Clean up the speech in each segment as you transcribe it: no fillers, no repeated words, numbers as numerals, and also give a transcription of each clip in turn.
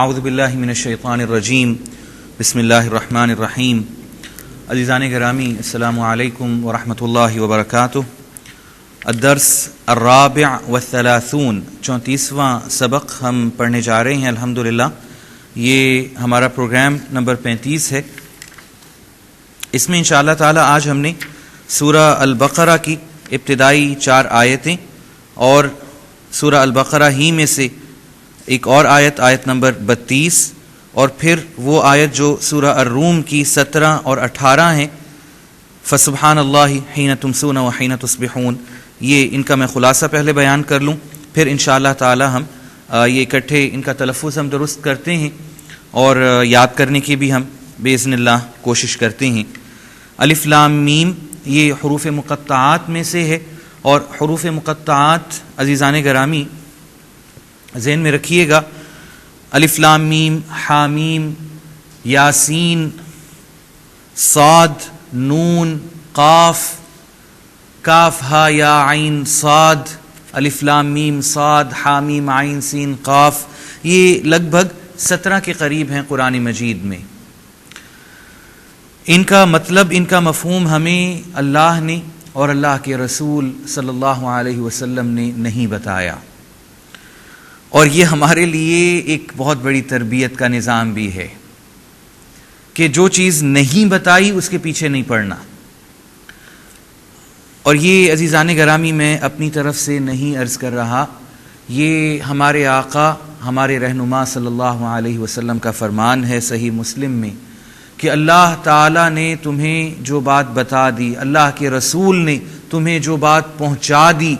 اعوذ باللہ من الشیطان الرجیم بسم اللہ الرحمن الرحیم. عزیزان گرامی السلام علیکم ورحمۃ اللہ وبرکاتہ. الدرس الرابع والثلاثون 34واں سبق ہم پڑھنے جا رہے ہیں الحمدللہ. یہ ہمارا پروگرام نمبر 35 ہے. اس میں انشاءاللہ تعالی آج ہم نے سورہ البقرہ کی ابتدائی 4 آیتیں اور سورہ البقرہ ہی میں سے ایک اور آیت نمبر 32 اور پھر وہ آیت جو سورہ الروم کی 17 اور 18 ہیں، فسبحان اللہ حین تمسون وحین تصبحون. یہ ان کا میں خلاصہ پہلے بیان کر لوں، پھر انشاءاللہ تعالی ہم یہ اکٹھے ان کا تلفظ ہم درست کرتے ہیں اور یاد کرنے کی بھی ہم باذن اللہ کوشش کرتے ہیں. الف لام میم یہ حروف مقطعات میں سے ہے، اور حروف مقطعات عزیزان گرامی ذہن میں رکھیے گا. الف لام میم، حامیم، یاسین، صاد، نون، قاف، کاف ہا یا عین صاد، الف لام میم صاد حامیم عین سین قاف. یہ لگ بھگ 17 کے قریب ہیں قرآن مجید میں. ان کا مطلب، ان کا مفہوم ہمیں اللہ نے اور اللہ کے رسول صلی اللہ علیہ وسلم نے نہیں بتایا، اور یہ ہمارے لیے ایک بہت بڑی تربیت کا نظام بھی ہے کہ جو چیز نہیں بتائی اس کے پیچھے نہیں پڑنا. اور یہ عزیزان گرامی میں اپنی طرف سے نہیں عرض کر رہا، یہ ہمارے آقا ہمارے رہنما صلی اللہ علیہ وسلم کا فرمان ہے صحیح مسلم میں کہ اللہ تعالیٰ نے تمہیں جو بات بتا دی، اللہ کے رسول نے تمہیں جو بات پہنچا دی،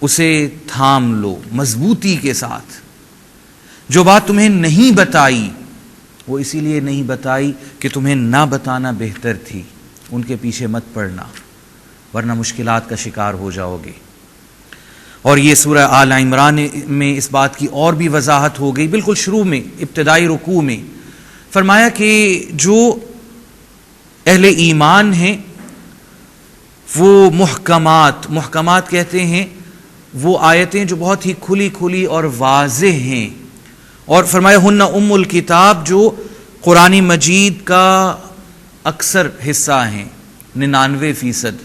اسے تھام لو مضبوطی کے ساتھ. جو بات تمہیں نہیں بتائی وہ اسی لیے نہیں بتائی کہ تمہیں نہ بتانا بہتر تھی. ان کے پیچھے مت پڑنا ورنہ مشکلات کا شکار ہو جاؤ گے. اور یہ سورہ آل عمران میں اس بات کی اور بھی وضاحت ہو گئی. بالکل شروع میں ابتدائی رکوع میں فرمایا کہ جو اہل ایمان ہیں وہ محکمات کہتے ہیں وہ آیتیں جو بہت ہی کھلی اور واضح ہیں. اور فرمایا ہن ام الکتاب، جو قرآن مجید کا اکثر حصہ ہیں، 99%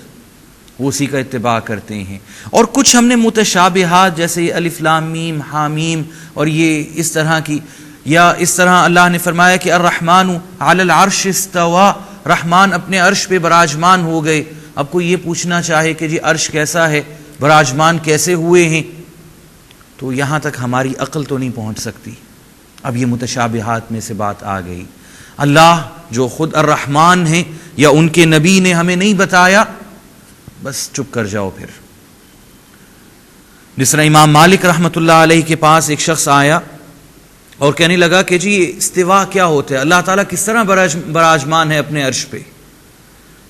وہ اسی کا اتباع کرتے ہیں. اور کچھ ہم نے متشابہات جیسے الف لام میم حامیم اور یہ اس طرح کی، یا اس طرح اللہ نے فرمایا کہ الرحمن علی العرش استوى، رحمان اپنے عرش پہ براجمان ہو گئے. اب کوئی یہ پوچھنا چاہے کہ جی عرش کیسا ہے، براجمان کیسے ہوئے ہیں، تو یہاں تک ہماری عقل تو نہیں پہنچ سکتی. اب یہ متشابہات میں سے بات آ گئی. اللہ جو خود الرحمن ہیں یا ان کے نبی نے ہمیں نہیں بتایا، بس چپ کر جاؤ. پھر جس طرح امام مالک رحمۃ اللہ علیہ کے پاس ایک شخص آیا اور کہنے لگا کہ جی استوا کیا ہوتا ہے، اللہ تعالیٰ کس طرح براجمان ہے اپنے عرش پہ.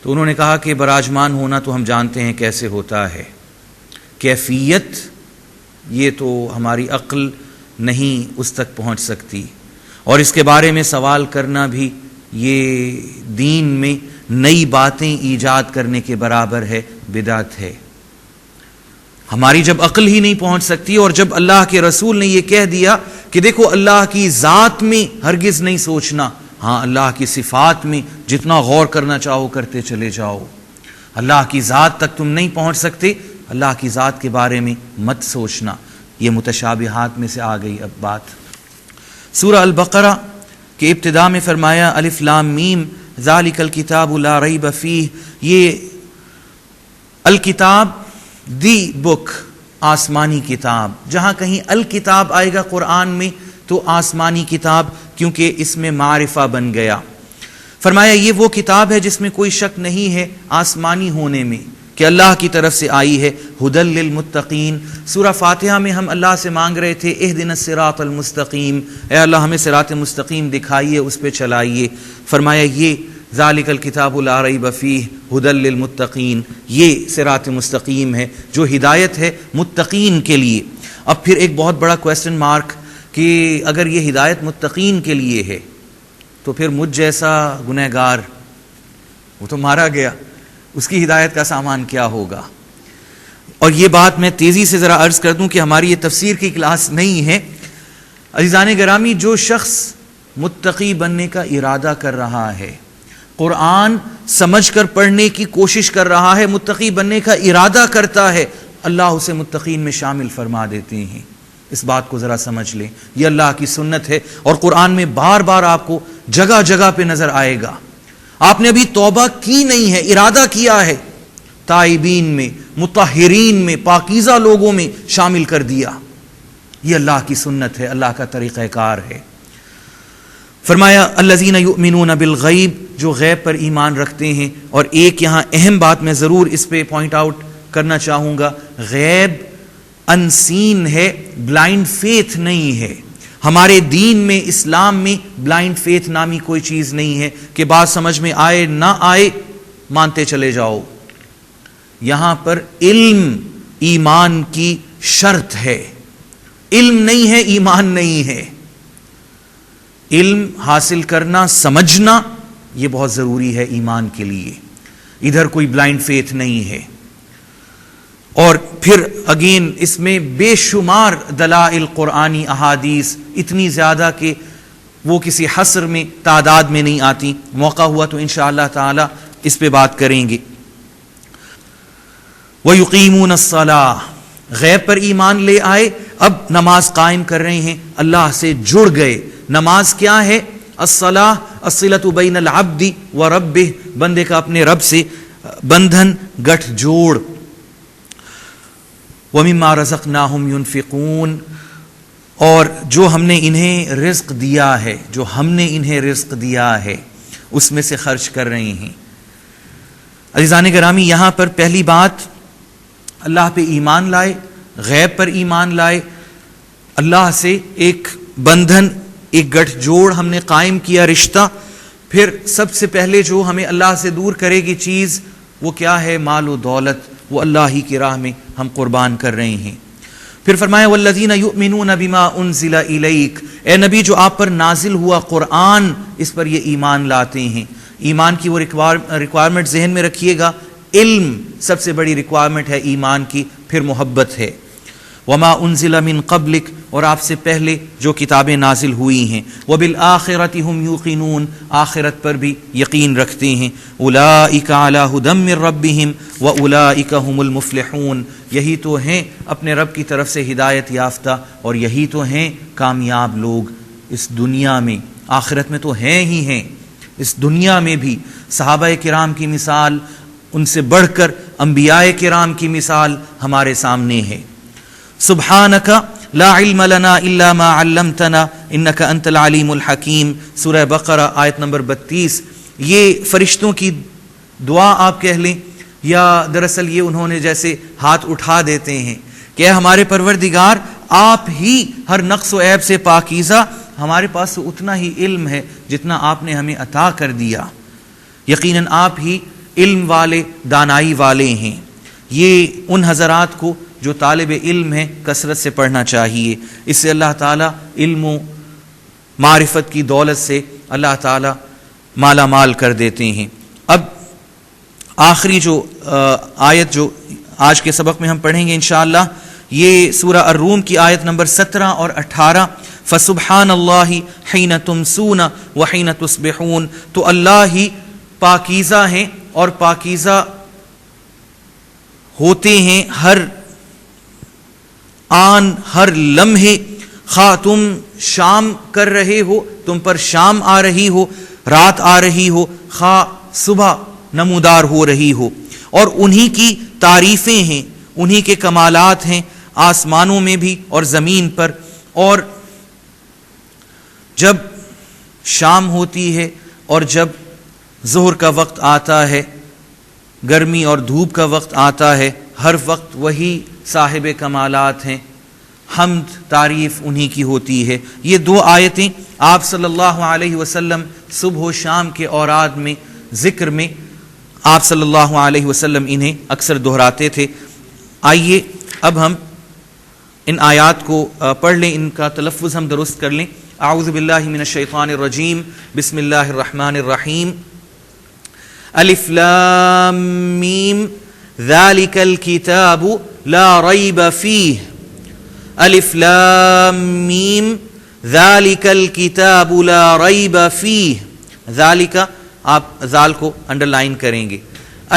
تو انہوں نے کہا کہ براجمان ہونا تو ہم جانتے ہیں کیسے ہوتا ہے، کیفیت یہ تو ہماری عقل نہیں اس تک پہنچ سکتی، اور اس کے بارے میں سوال کرنا بھی یہ دین میں نئی باتیں ایجاد کرنے کے برابر ہے، بدعت ہے. ہماری جب عقل ہی نہیں پہنچ سکتی، اور جب اللہ کے رسول نے یہ کہہ دیا کہ دیکھو اللہ کی ذات میں ہرگز نہیں سوچنا، ہاں اللہ کی صفات میں جتنا غور کرنا چاہو کرتے چلے جاؤ، اللہ کی ذات تک تم نہیں پہنچ سکتے، اللہ کی ذات کے بارے میں مت سوچنا. یہ متشابہات میں سے آ گئی اب بات. سورہ البقرہ کے ابتدا میں فرمایا الف لام میم ذالک الکتاب لا ریب فیہ. یہ الکتاب دی بک، آسمانی کتاب. جہاں کہیں الکتاب آئے گا قرآن میں تو آسمانی کتاب، کیونکہ اس میں معرفہ بن گیا. فرمایا یہ وہ کتاب ہے جس میں کوئی شک نہیں ہے آسمانی ہونے میں، کہ اللہ کی طرف سے آئی ہے. ہدی للمتقین. سورہ فاتحہ میں ہم اللہ سے مانگ رہے تھے اہدنا الصراط المستقیم، اے اللہ ہمیں صراط مستقیم دکھائیے، اس پہ چلائیے. فرمایا یہ ذالک الکتاب لا ریب فیہ ہدی للمتقین، یہ صراط مستقیم ہے جو ہدایت ہے متقین کے لیے. اب پھر ایک بہت بڑا کویسچن مارک کہ اگر یہ ہدایت متقین کے لیے ہے تو پھر مجھ جیسا گنہگار وہ تو مارا گیا، اس کی ہدایت کا سامان کیا ہوگا. اور یہ بات میں تیزی سے ذرا عرض کر دوں کہ ہماری یہ تفسیر کی کلاس نہیں ہے. عزیزان گرامی، جو شخص متقی بننے کا ارادہ کر رہا ہے، قرآن سمجھ کر پڑھنے کی کوشش کر رہا ہے، متقی بننے کا ارادہ کرتا ہے، اللہ اسے متقین میں شامل فرما دیتے ہیں۔ اس بات کو ذرا سمجھ لیں، یہ اللہ کی سنت ہے، اور قرآن میں بار بار آپ کو جگہ جگہ پہ نظر آئے گا۔ آپ نے ابھی توبہ کی نہیں ہے، ارادہ کیا ہے، تائبین میں، مطہرین میں، پاکیزہ لوگوں میں شامل کر دیا۔ یہ اللہ کی سنت ہے، اللہ کا طریقہ کار ہے۔ فرمایا الذین یؤمنون بالغیب، جو غیب پر ایمان رکھتے ہیں۔ اور ایک یہاں اہم بات میں ضرور اس پہ پوائنٹ آؤٹ کرنا چاہوں گا، غیب انسین ہے، بلائنڈ فیتھ نہیں ہے۔ ہمارے دین میں، اسلام میں بلائنڈ فیتھ نامی کوئی چیز نہیں ہے کہ بات سمجھ میں آئے نہ آئے مانتے چلے جاؤ۔ یہاں پر علم ایمان کی شرط ہے، علم نہیں ہے ایمان نہیں ہے۔ علم حاصل کرنا، سمجھنا، یہ بہت ضروری ہے ایمان کے لیے۔ ادھر کوئی بلائنڈ فیتھ نہیں ہے۔ اور پھر اگین اس میں بے شمار دلائل قرآنی احادیث، اتنی زیادہ کہ وہ کسی حصر میں، تعداد میں نہیں آتی۔ موقع ہوا تو انشاءاللہ تعالی اس پہ بات کریں گے۔ وَيُقِيمُونَ الصَّلَاةَ، غیب پر ایمان لے آئے، اب نماز قائم کر رہے ہیں، اللہ سے جڑ گئے۔ نماز کیا ہے؟ الصلاۃ الصلۃ بین العبد وربہ، بندے کا اپنے رب سے بندھن، گٹھ جوڑ۔ وَمِمَّا رَزَقْنَاهُمْ يُنْفِقُونَ، اور جو ہم نے انہیں رزق دیا ہے، جو ہم نے انہیں رزق دیا ہے اس میں سے خرچ کر رہے ہیں۔ عزیزان گرامی، یہاں پر پہلی بات، اللہ پہ ایمان لائے، غیب پر ایمان لائے، اللہ سے ایک بندھن، ایک گٹھ جوڑ ہم نے قائم کیا، رشتہ۔ پھر سب سے پہلے جو ہمیں اللہ سے دور کرے گی چیز، وہ کیا ہے؟ مال و دولت، وہ اللہ ہی کی راہ میں ہم قربان کر رہے ہیں۔ پھر فرمایا والذین یؤمنون بما انزل الیک، اے نبی جو آپ پر نازل ہوا قرآن، اس پر یہ ایمان لاتے ہیں۔ ایمان کی وہ ریکوائرمنٹ ذہن میں رکھیے گا، علم سب سے بڑی ریکوائرمنٹ ہے ایمان کی، پھر محبت ہے۔ وما انزل من قبلک، اور آپ سے پہلے جو کتابیں نازل ہوئی ہیں۔ وبالآخرۃ ہم یوقنون، آخرت پر بھی یقین رکھتے ہیں۔ اولئک علی ھدی من ربہم واولئک ھم المفلحون، یہی تو ہیں اپنے رب کی طرف سے ہدایت یافتہ، اور یہی تو ہیں کامیاب لوگ اس دنیا میں، آخرت میں تو ہیں ہی ہیں، اس دنیا میں بھی۔ صحابہ کرام کی مثال، ان سے بڑھ کر انبیاء کرام کی مثال ہمارے سامنے ہے۔ سبحانک لا علم لنا الا ما علمتنا انک انت العلیم الحکیم، سورہ بقرہ آیت نمبر 32۔ یہ فرشتوں کی دعا آپ کہہ لیں، یا دراصل یہ انہوں نے جیسے ہاتھ اٹھا دیتے ہیں کہ ہمارے پروردگار آپ ہی ہر نقص و عیب سے پاکیزہ، ہمارے پاس تو اتنا ہی علم ہے جتنا آپ نے ہمیں عطا کر دیا، یقیناً آپ ہی علم والے، دانائی والے ہیں۔ یہ ان حضرات کو جو طالب علم ہیں کثرت سے پڑھنا چاہیے، اس سے اللہ تعالیٰ علم و معرفت کی دولت سے اللہ تعالیٰ مالا مال کر دیتے ہیں۔ اب آخری جو آیت جو آج کے سبق میں ہم پڑھیں گے انشاءاللہ، یہ سورہ الروم کی آیت نمبر 17 اور 18۔ فسبحان اللہ حین تمسون وحین تصبحون، تو اللہ ہی پاکیزہ ہیں اور پاکیزہ ہوتے ہیں ہر آن، ہر لمحے، خواہ تم شام کر رہے ہو، تم پر شام آ رہی ہو، رات آ رہی ہو، خواہ صبح نمودار ہو رہی ہو۔ اور انہی کی تعریفیں ہیں، انہی کے کمالات ہیں آسمانوں میں بھی اور زمین پر۔ اور جب شام ہوتی ہے اور جب ظہر کا وقت آتا ہے، گرمی اور دھوپ کا وقت آتا ہے، ہر وقت وہی صاحب کمالات ہیں، حمد تعریف انہی کی ہوتی ہے۔ یہ دو آیتیں آپ صلی اللہ علیہ وسلم صبح و شام کے اوراد میں، ذکر میں آپ صلی اللہ علیہ وسلم انہیں اکثر دہراتے تھے۔ آئیے اب ہم ان آیات کو پڑھ لیں، ان کا تلفظ ہم درست کر لیں۔ اعوذ باللہ من الشیطان الرجیم، بسم اللہ الرحمن الرحیم۔ الف لام میم ذالک الکتاب لا ریب فیہ، الف لام میم ذالک الکتاب لا ریب فیہ، ذالک آپ ذال کو انڈر لائن کریں گے،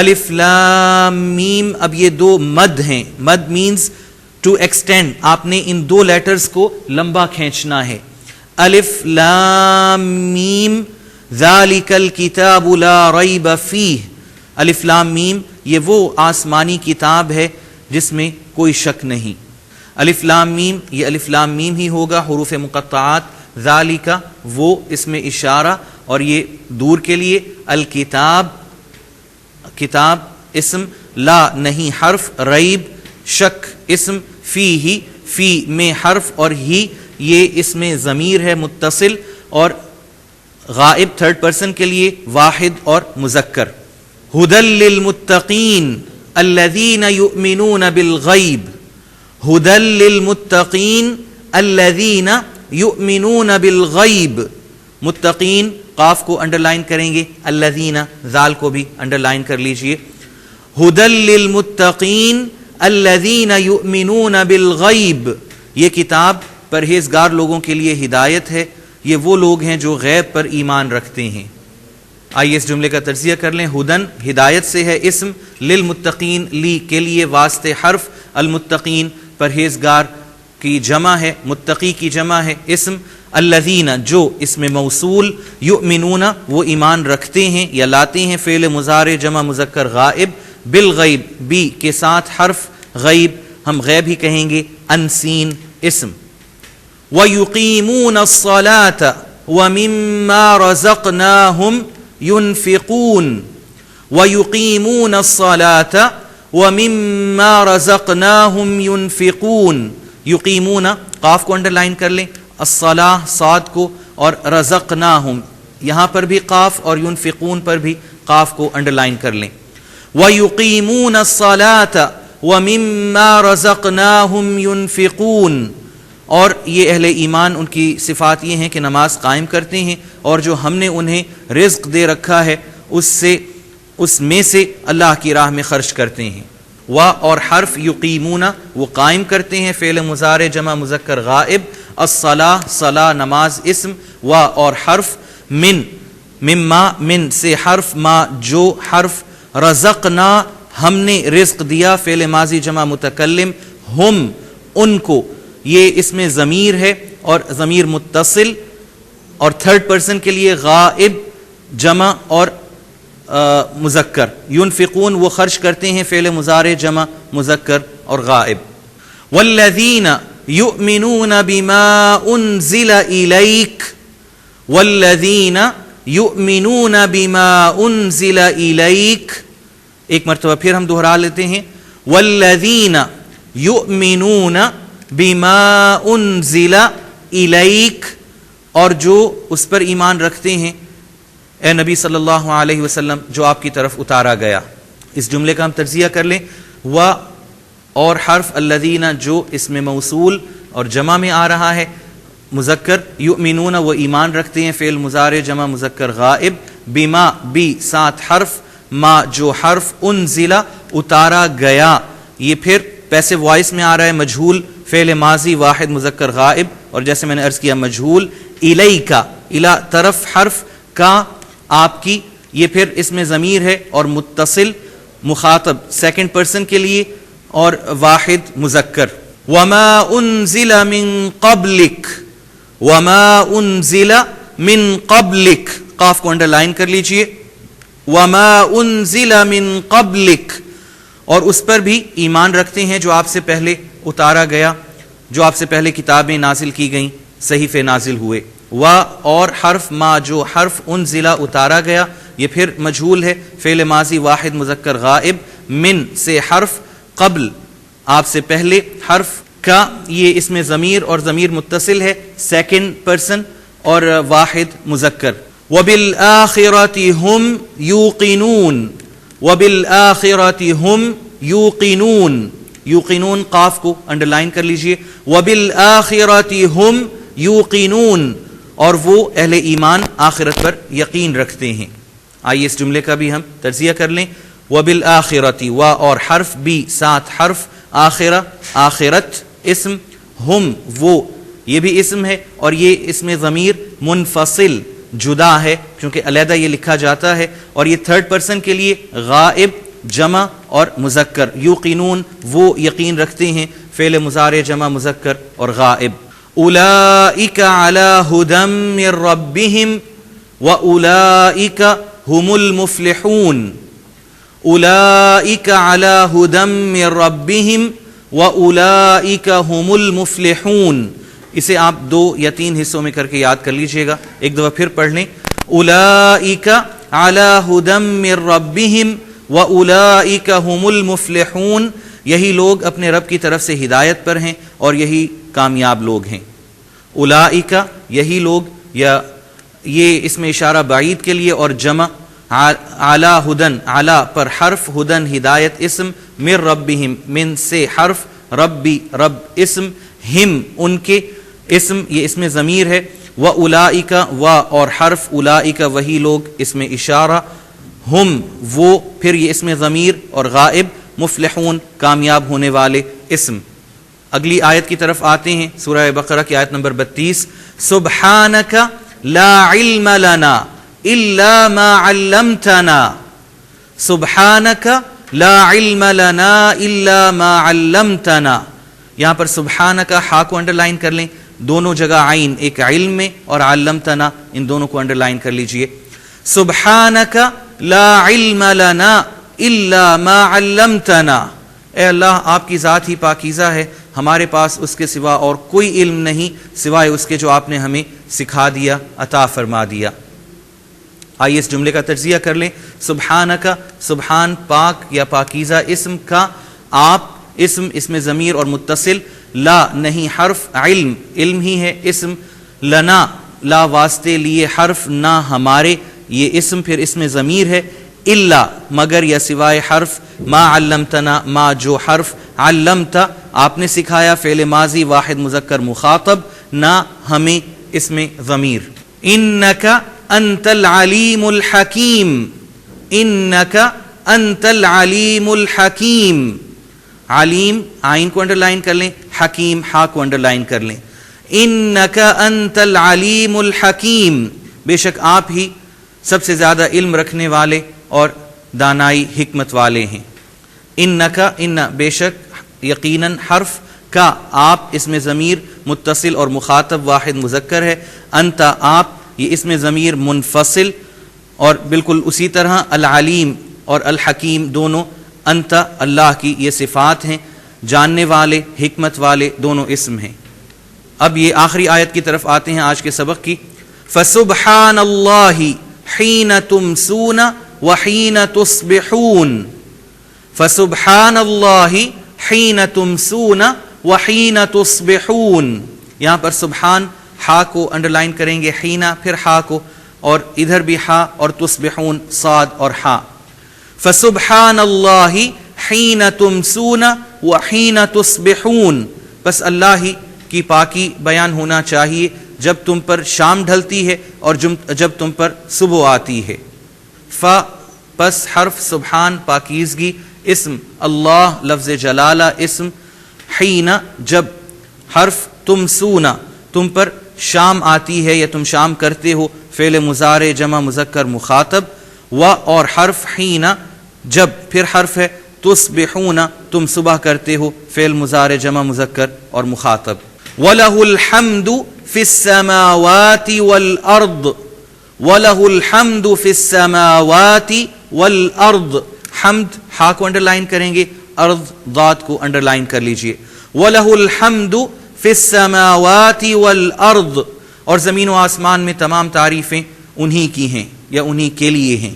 الف لام میم، اب یہ دو مد ہیں، مد مینز ٹو ایکسٹینڈ، آپ نے ان دو لیٹرز کو لمبا کھینچنا ہے، الف لام میم ذالک الکتاب لا ریب فیہ، الف لام میم یہ وہ آسمانی کتاب ہے جس میں کوئی شک نہیں، الف لام میم یہ الف لام میم ہی ہوگا، حروف مقطعات، ذالک وہ اسم اشارہ اور یہ دور کے لیے، الکتاب کتاب اسم، لا نہیں حرف، ریب شک اسم، فی فی میں حرف اور ہی یہ اسم ضمیر ہے متصل، اور غائب تھرڈ پرسن کے لیے واحد اور مذکر، ھدی للمتقین الذین یؤمنون بالغیب، ھدی للمتقین الذین یؤمنون بالغیب، متقین قاف کو انڈر لائن کریں گے، الذین ذال کو بھی انڈر لائن کر لیجئے، ھدی للمتقین الذین یؤمنون بالغیب، یہ کتاب پرہیزگار لوگوں کے لیے ہدایت ہے، یہ وہ لوگ ہیں جو غیب پر ایمان رکھتے ہیں۔ آئیے اس جملے کا تجزیہ کر لیں، ھدن ہدایت سے ہے اسم، للمتقین لی کے لیے واسطے حرف، المتقین پرہیزگار کی جمع ہے، متقی کی جمع ہے اسم، الذین جو اسم موصول، یؤمنون وہ ایمان رکھتے ہیں یا لاتے ہیں، فعل مضارع جمع مذکر غائب، بالغیب بی کے ساتھ حرف، غیب ہم غیب ہی کہیں گے، انسین اسم، وَيُقِيمُونَ الصَّلَاةَ وَمِمَّا رَزَقْنَاهُمْ يُنْفِقُونَ، وَيُقِيمُونَ الصَّلَاةَ وَمِمَّا رَزَقْنَاهُمْ يُنْفِقُونَ، یقیمون قاف کو انڈر لائن کر لیں، الصلاح صاد کو، اور رزقناہم یہاں پر بھی قاف اور ينفقون پر بھی قاف کو انڈر لائن کر لیں، وَيُقِيمُونَ الصَّلَاةَ وَمِمَّا رَزَقْنَاهُمْ يُنْفِقُونَ، اور یہ اہل ایمان ان کی صفات یہ ہیں کہ نماز قائم کرتے ہیں اور جو ہم نے انہیں رزق دے رکھا ہے اس میں سے اللہ کی راہ میں خرچ کرتے ہیں، و اور حرف یقیمون وہ قائم کرتے ہیں، فعل مضارع جمع مذکر غائب، الصلاح صلاح نماز اسم، و اور حرف من مما من سے حرف، ما جو حرف، رزقنا ہم نے رزق دیا، فعل ماضی جمع متکلم، ہم ان کو، یہ اس میں ضمیر ہے اور ضمیر متصل، اور تھرڈ پرسن کے لیے غائب جمع اور مذکر، ينفقون وہ خرچ کرتے ہیں، فعل مضارع جمع مذکر اور غائب، والذین یؤمنون بما انزل الیک، والذین یؤمنون بما انزل الیک، ایک مرتبہ پھر ہم دہرا لیتے ہیں، والذین یؤمنون بما انزل الیک، اور جو اس پر ایمان رکھتے ہیں اے نبی صلی اللہ علیہ وسلم جو آپ کی طرف اتارا گیا۔ اس جملے کا ہم تجزیہ کر لیں، و اور حرف، الذین جو اسم موصول اور جمع میں آ رہا ہے مذکر، یؤمنون وہ ایمان رکھتے ہیں، فعل مضارع جمع مذکر غائب، بما بی ساتھ حرف، ما جو حرف، انزل اتارا گیا، یہ پھر پیسو وائس میں آ رہا ہے، مجہول فعل ماضی واحد مذکر غائب، اور جیسے میں نے عرض کیا مجہول، الیکا الی طرف حرف، کا آپ کی، یہ پھر اس میں ضمیر ہے اور متصل، مخاطب سیکنڈ پرسن کے لیے اور واحد مذکر، وما انزل من قبلک، وما انزل من قبلک قاف کو انڈر لائن کر لیجئے، وما انزل من قبلک، اور اس پر بھی ایمان رکھتے ہیں جو آپ سے پہلے اتارا گیا، جو آپ سے پہلے کتابیں نازل کی گئیں، صحیفے نازل ہوئے، و اور حرف، ما جو حرف، انزلہ اتارا گیا، یہ پھر مجہول ہے، فعل ماضی واحد مذکر غائب، من سے حرف، قبل آپ سے پہلے حرف، کا یہ اس میں ضمیر اور ضمیر متصل ہے، سیکنڈ پرسن اور واحد مذکر، وبالآخرة هم یوقنون، وبالآخرة هم یوقنون، یوقنون قاف کو انڈر لائن کر لیجئے، وبالآخرة هم یوقنون، اور وہ اہل ایمان آخرت پر یقین رکھتے ہیں۔ آئیے اس جملے کا بھی ہم تجزیہ کر لیں، وبالآخرة و اور حرف، بی ساتھ حرف، آخرہ آخرت اسم، ہم وہ یہ بھی اسم ہے، اور یہ اسم ضمیر منفصل جدا ہے کیونکہ علیحدہ یہ لکھا جاتا ہے، اور یہ تھرڈ پرسن کے لیے غائب جمع اور مذکر، یوقنون وہ یقین رکھتے ہیں، فعل مضارع جمع مذکر اور غائب. اولئک علی ھدی من ربہم واولئک هم المفلحون. اولئک علی ھدی من ربہم واولئک هم المفلحون. اسے آپ 2 یا 3 حصوں میں کر کے یاد کر لیجئے گا. ایک دفعہ پھر پڑھ لیں. اولئک علی ھدی من ربہم واولئک هم المفلحون. یہی لوگ اپنے رب کی طرف سے ہدایت پر ہیں اور یہی کامیاب لوگ ہیں. اولئک یہی لوگ، یا یہ اس میں اشارہ بعید کے لیے، اور جمع اعلی ہدن، اعلی پر حرف، ہدن ہدایت اسم، من ربہم من سے حرف، ربی رب اسم، ہم ان کے اسم، یہ اسم ضمیر ہے، واولئک و اور حرف، اولئک وہی لوگ اسم اشارہ، ہم وہ پھر یہ اسم ضمیر اور غائب، مفلحون کامیاب ہونے والے اسم. اگلی آیت کی طرف آتے ہیں، سورہ بقرہ کی آیت نمبر 32. سبحانک لا علم لنا الا ما علمتنا. سبحانک لا علم لنا الا ما علمتنا. یہاں پر سبحانک ہا کو انڈر لائن کر لیں، دونوں جگہ عین، ایک علم میں اور علمتنا، ان دونوں کو انڈر لائن کر لیجئے. سبحانک لا علم لنا الا ما علمتنا. اے اللہ آپ کی ذات ہی پاکیزہ ہے، ہمارے پاس اس کے سوا اور کوئی علم نہیں سوائے اس کے جو آپ نے ہمیں سکھا دیا، عطا فرما دیا. آئیے اس جملے کا تجزیہ کر لیں. سبحانک، سبحان پاک یا پاکیزہ اسم کا، آپ اسم ضمیر اور متصل، لا نہیں حرف، علم علم ہی ہے اسم، لنا لا واسطے لیے حرف نہ ہمارے، یہ اسم پھر اسم ضمیر ہے، الا مگر یا سوائے حرف، ما علمتنا ما جو حرف، علمتا آپ نے سکھایا، فعل ماضی واحد مذکر مخاطب، نہ ہمیں اسم ضمیر. انک انت العلیم الحکیم. انک انت العلیم الحکیم. علیم عین کو انڈر لائن کر لیں، حکیم ہا کو انڈر لائن کر لیں. انک انت العلیم الحکیم. بے شک آپ ہی سب سے زیادہ علم رکھنے والے اور دانائی حکمت والے ہیں. انکا ان بے شک یقیناً حرف کا، آپ اسم ضمیر متصل اور مخاطب واحد مذکر ہے، انت آپ یہ اسم ضمیر منفصل، اور بالکل اسی طرح العلیم اور الحکیم دونوں انت اللہ کی یہ صفات ہیں، جاننے والے حکمت والے دونوں اسم ہیں. اب یہ آخری آیت کی طرف آتے ہیں آج کے سبق کی. فسبحان اللہ حین تمسون وحین تصبحون. فسبحان اللہ حین تمسون وحین تصبحون. یہاں پر سبحان ہا کو انڈر لائن کریں گے، حین پھر ہا کو، اور ادھر بھی ہا، اور تصبحون صاد اور ہا. فسبحان اللہ حین تمسون وحین تصبحون. بس اللہ ہی کی پاکی بیان ہونا چاہیے جب تم پر شام ڈھلتی ہے اور جب تم پر صبح آتی ہے. پس حرف سبحان پاکیزگی، اسم اللہ لفظ جلالہ اسم، حین جب، حرف تمسونا تم پر شام آتی ہے یا تم شام کرتے ہو، فعل مضارع جمع مذکر مخاطب، و اور حرف حین جب پھر حرف ہے تصبحون تم صبح کرتے ہو، فعل مضارع جمع مذکر اور مخاطب. وَلَهُ الْحَمْدُ فِي السَّمَاوَاتِ وَالْأَرْضِ. وَلَهُ الْحَمْدُ فِي السَّمَاوَاتِ وَالْأَرْضِ. حمد ہا کو انڈر لائن کریں گے، ارض ضاد کو انڈر لائن کر لیجئے. وَلَهُ الْحَمْدُ فِي السَّمَاوَاتِ وَالْأَرْضِ. اور زمین و آسمان میں تمام تعریفیں انہی کی ہیں یا انہی کے لیے ہیں.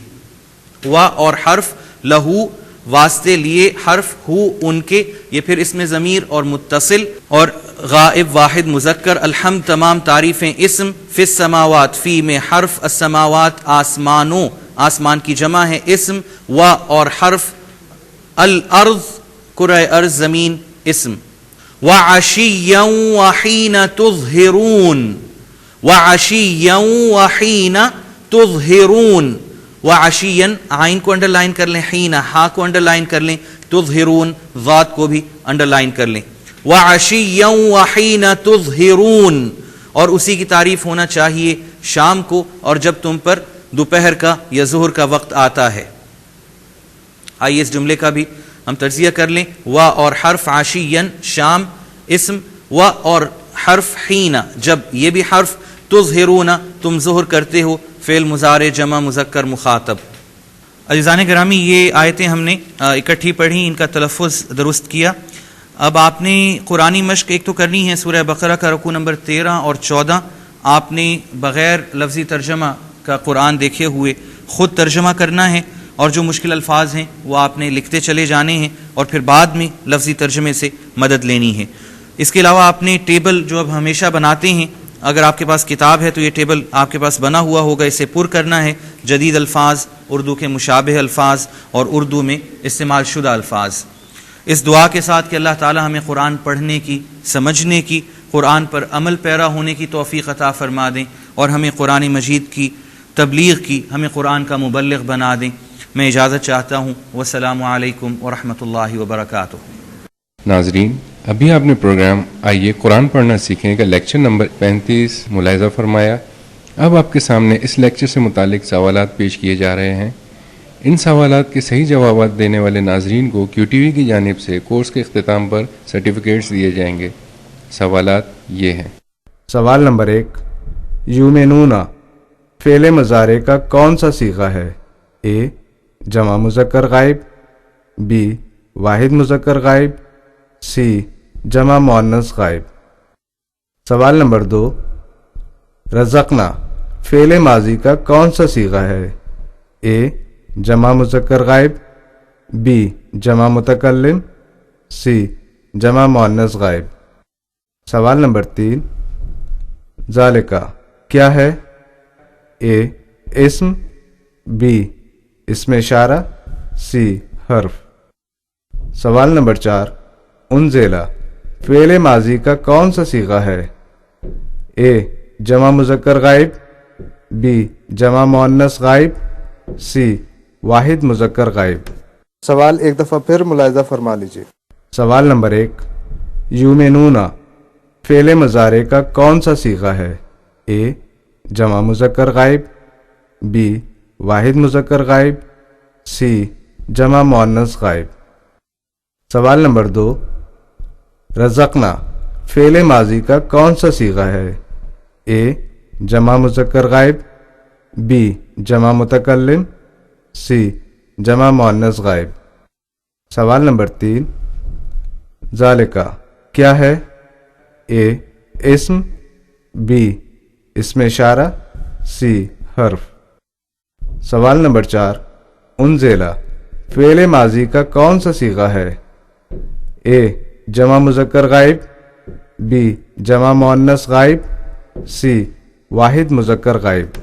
و اور حرف لہو واسطے لیے، حرف ہو ان کے، یہ پھر اسم ضمیر اور متصل اور غائب واحد مذکر. الحمد تمام تعریفیں اسم، فی السماوات فی میں حرف، السماوات آسمانوں، آسمان کی جمع ہے اسم، و اور حرف، الارض کرۂ ارض زمین اسم. وعشیا وحین تظہرون. وعشیا وحین تظہرون. وعشیا عین کو انڈر لائن کر لیں، حین ہا کو انڈر لائن کر لیں، تظہرون ذات کو بھی انڈر لائن کر لیں. وعشیا وحین تظہرون، اور اسی کی تعریف ہونا چاہیے شام کو اور جب تم پر دوپہر کا یا ظہر کا وقت آتا ہے۔ آئیے اس جملے کا بھی ہم تجزیہ کر لیں۔ و اور حرف عشیا شام اسم، و اور حرف حین جب، یہ بھی حرف، تظہرون تم ظہر کرتے ہو، فعل مضارع جمع مذکر مخاطب۔ عزیزان گرامی، یہ آیتیں ہم نے اکٹھی پڑھی، ان کا تلفظ درست کیا۔ اب آپ نے قرآنی مشق ایک تو کرنی ہے، سورہ بقرہ کا رکوع نمبر 13 اور 14 آپ نے بغیر لفظی ترجمہ کا قرآن دیکھے ہوئے خود ترجمہ کرنا ہے، اور جو مشکل الفاظ ہیں وہ آپ نے لکھتے چلے جانے ہیں اور پھر بعد میں لفظی ترجمے سے مدد لینی ہے۔ اس کے علاوہ آپ نے ٹیبل جو اب ہمیشہ بناتے ہیں، اگر آپ کے پاس کتاب ہے تو یہ ٹیبل آپ کے پاس بنا ہوا ہوگا، اسے پر کرنا ہے، جدید الفاظ، اردو کے مشابہ الفاظ اور اردو میں استعمال شدہ الفاظ۔ اس دعا کے ساتھ کہ اللہ تعالی ہمیں قرآن پڑھنے کی، سمجھنے کی، قرآن پر عمل پیرا ہونے کی توفیق عطا فرما دیں، اور ہمیں قرآن مجید کی تبلیغ کی، ہمیں قرآن کا مبلغ بنا دیں۔ میں اجازت چاہتا ہوں، والسلام علیکم ورحمۃ اللہ وبرکاتہ۔ ناظرین، ابھی آپ نے پروگرام آئیے قرآن پڑھنا سیکھیں کا لیکچر نمبر 35 ملاحظہ فرمایا۔ اب آپ کے سامنے اس لیکچر سے متعلق سوالات پیش کیے جا رہے ہیں۔ ان سوالات کے صحیح جوابات دینے والے ناظرین کو کیو ٹی وی کی جانب سے کورس کے اختتام پر سرٹیفکیٹس دیے جائیں گے۔ سوالات یہ ہیں۔ سوال نمبر 1، یومنون فعل مضارع کا کون سا صیغہ ہے؟ اے جمع مذکر غائب، بی واحد مذکر غائب، سی جمع مؤنث غائب۔ سوال نمبر 2، رزقنا فعل ماضی کا کون سا صیغہ ہے؟ اے جمع مذکر غائب، بی جمع متکلم، سی جمع مؤنث غائب۔ سوال نمبر 3، ذالکا کیا ہے؟ اے اسم، بی اسم اشارہ، سی حرف۔ سوال نمبر 4، انزلہ فعل ماضی کا کون سا صیغہ ہے؟ اے جمع مذکر غائب، بی جمع مؤنث غائب، سی واحد مذکر غائب۔ سوال ایک دفعہ پھر ملاحظہ فرما لیجیے۔ سوال نمبر 1، یومنون فعل مضارع کا کون سا صیغہ ہے؟ اے جمع مذکر غائب، بی واحد مذکر غائب، سی جمع مؤنث غائب۔ سوال نمبر 2، رزقنا فعل ماضی کا کون سا صیغہ ہے؟ اے جمع مذکر غائب، بی جمع متکلم، سی جمع مؤنث غائب۔ سوال نمبر 3، ذالکا کیا ہے؟ اے اسم، بی اسم اشارہ، سی حرف۔ سوال نمبر 4، انزلہ فعل ماضی کا کون سا صیغہ ہے؟ اے جمع مذکر غائب، بی جمع مؤنث غائب، سی واحد مذکر غائب۔